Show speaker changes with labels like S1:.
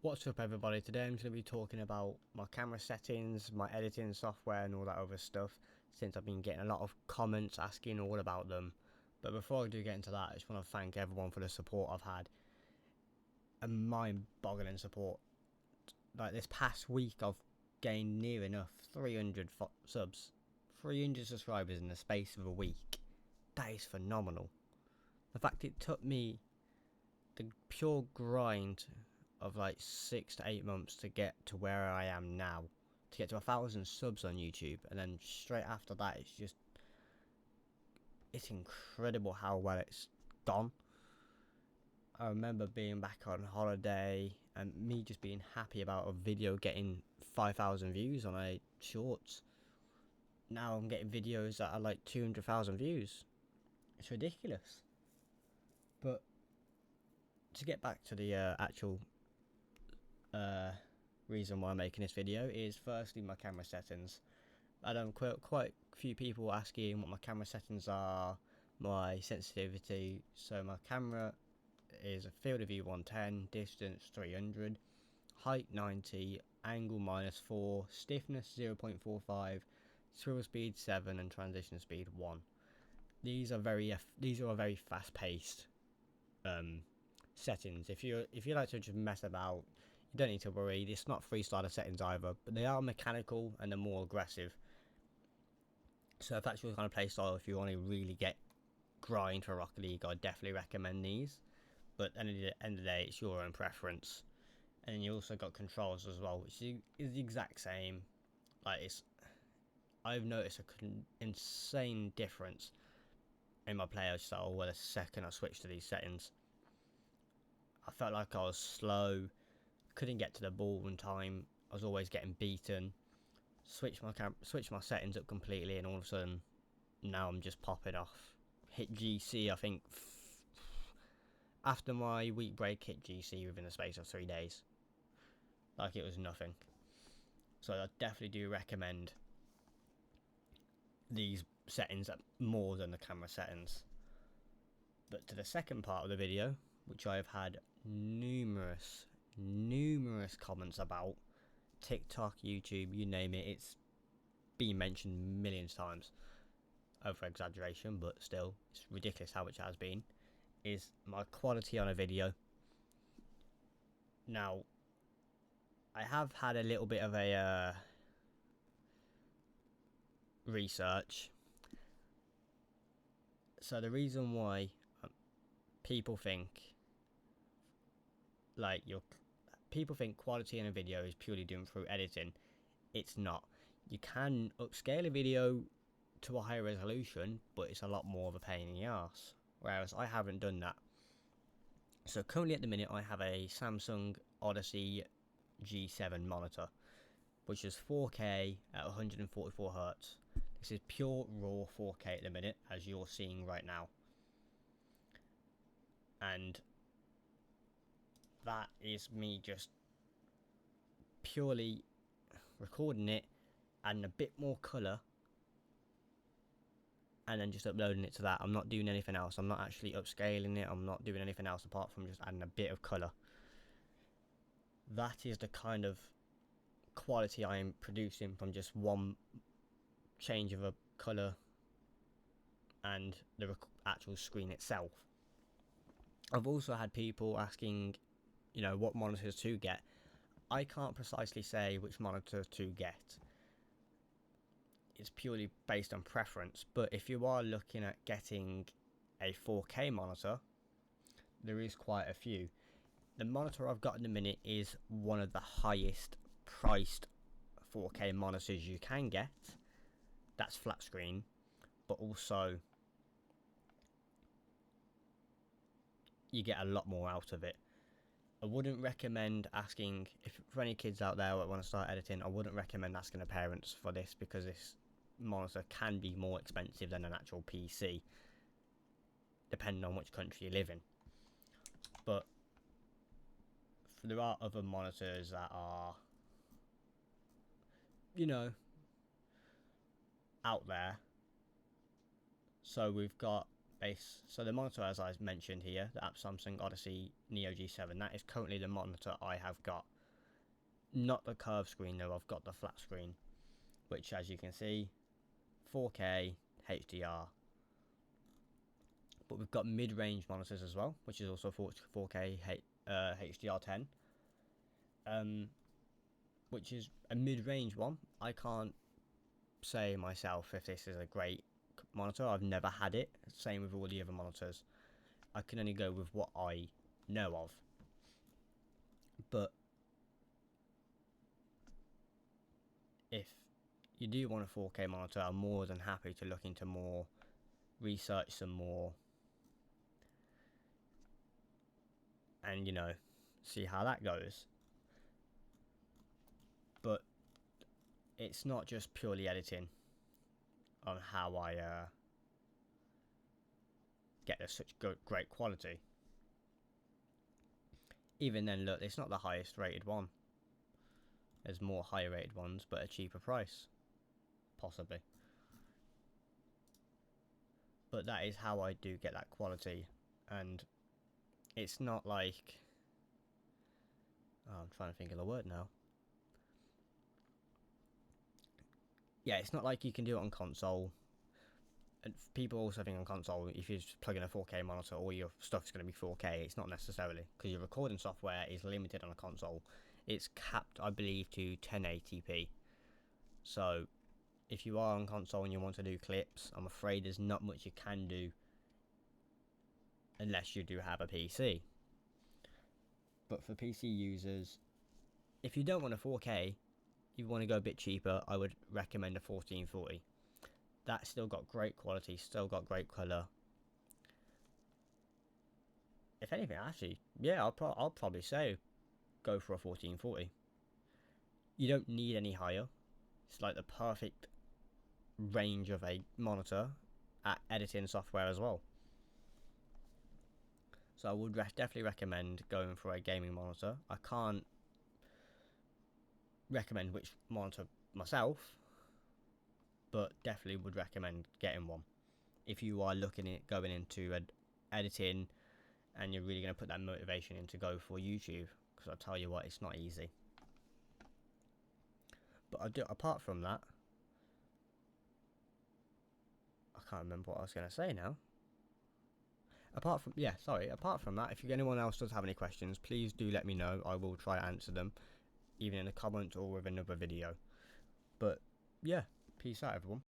S1: What's up everybody, today I'm going to be talking about my camera settings, my editing software and all that other stuff, since I've been getting a lot of comments asking all about them. But before I do get into that, I just want to thank everyone for the support I've had. A mind-boggling support. Like this past week I've gained near enough 300 subs. 300 subscribers in the space of a week. That is phenomenal. The fact it took me the pure grind of like 6 to 8 months to get to where I am now, to get to 1,000 subs on YouTube, and then straight after that it's incredible how well it's gone. I remember being back on holiday and me just being happy about a video getting 5,000 views on a shorts. Now I'm getting videos that are like 200,000 views. It's ridiculous. But to get back to the actual reason why I'm making this video is firstly my camera settings. I don't quite a few people asking what my camera settings are, my sensitivity. So my camera is a field of view 110, distance 300, height 90, angle -4, stiffness 0.45, swivel speed 7 and transition speed 1. These are a very fast-paced settings. If you like to just mess about, you don't need to worry. It's not freestyler settings either, but they are mechanical and they're more aggressive. So if that's your kind of play style, if you want to really get grind for Rocket League, I definitely recommend these. But at the end of the day, it's your own preference. And then you also got controls as well, which is the exact same. Like I've noticed an insane difference in my player style where the second I switched to these settings. I felt like I was slow, couldn't get to the ball in time. I was always getting beaten. Switch my settings up completely, and all of a sudden, now I'm just popping off. Hit GC, I think, after my week break, hit GC within the space of 3 days. Like it was nothing. So I definitely do recommend these settings more than the camera settings. But to the second part of the video, which I have had numerous comments about, TikTok, YouTube, you name it, it's been mentioned millions of times. Over exaggeration, but still, it's ridiculous how much it has been. Is my quality on a video. Now, I have had a little bit of a research. So the reason why people think quality in a video is purely done through editing, it's not. You can upscale a video to a higher resolution, but it's a lot more of a pain in the arse, whereas I haven't done that. So currently at the minute I have a Samsung Odyssey G7 monitor, which is 4K at 144Hz. This is pure raw 4K at the minute, as you're seeing right now. And that is me just purely recording it, adding a bit more colour, and then just uploading it to that. I'm not doing anything else. I'm not actually upscaling it. I'm not doing anything else apart from just adding a bit of colour. That is the kind of quality I am producing from just one change of a colour and the actual screen itself. I've also had people asking, what monitors to get. I can't precisely say which monitor to get. It's purely based on preference, but if you are looking at getting a 4K monitor, there is quite a few. The monitor I've got in the minute is one of the highest priced 4K monitors you can get. That's flat screen, but also you get a lot more out of it. I wouldn't recommend asking, for any kids out there that want to start editing, I wouldn't recommend asking their parents for this, because this monitor can be more expensive than an actual PC, depending on which country you live in. But there are other monitors that are, out there. So we've got base. So the monitor, as I mentioned here, the Samsung Odyssey Neo G7, that is currently the monitor I have got. Not the curved screen though, I've got the flat screen, which as you can see, 4K HDR. But we've got mid-range monitors as well, which is also 4K HDR10, which is a mid-range one. I can't say myself if this is a great monitor. I've never had it. Same with all the other monitors. I can only go with what I know of. But if you do want a 4K monitor, I'm more than happy to look into more, research some more, and you know, see how that goes. But it's not just purely editing on how I get such great quality. Even then, look, it's not the highest rated one. There's more higher rated ones, but a cheaper price, possibly. But that is how I do get that quality, and it's not like, oh, I'm trying to think of the word now. Yeah, it's not like you can do it on console. And people also think on console, if you just plug in a 4K monitor, all your stuff's going to be 4K. It's not necessarily, because your recording software is limited on a console. It's capped, I believe, to 1080p. So if you are on console and you want to do clips, I'm afraid there's not much you can do unless you do have a PC. But for PC users, if you don't want a 4K, you want to go a bit cheaper, I would recommend a 1440. That's still got great quality, still got great colour. If anything, actually, yeah, I'll probably say go for a 1440. You don't need any higher. It's like the perfect range of a monitor at editing software as well. So I would definitely recommend going for a gaming monitor. I can't recommend which monitor myself, but definitely would recommend getting one if you are looking at going into editing and you're really going to put that motivation in to go for YouTube, because I tell you what, it's not easy. But apart from that, I can't remember what I was going to say now. Apart from that, if anyone else does have any questions, please do let me know. I will try to answer them, even in a comment or with another video. But yeah, peace out everyone.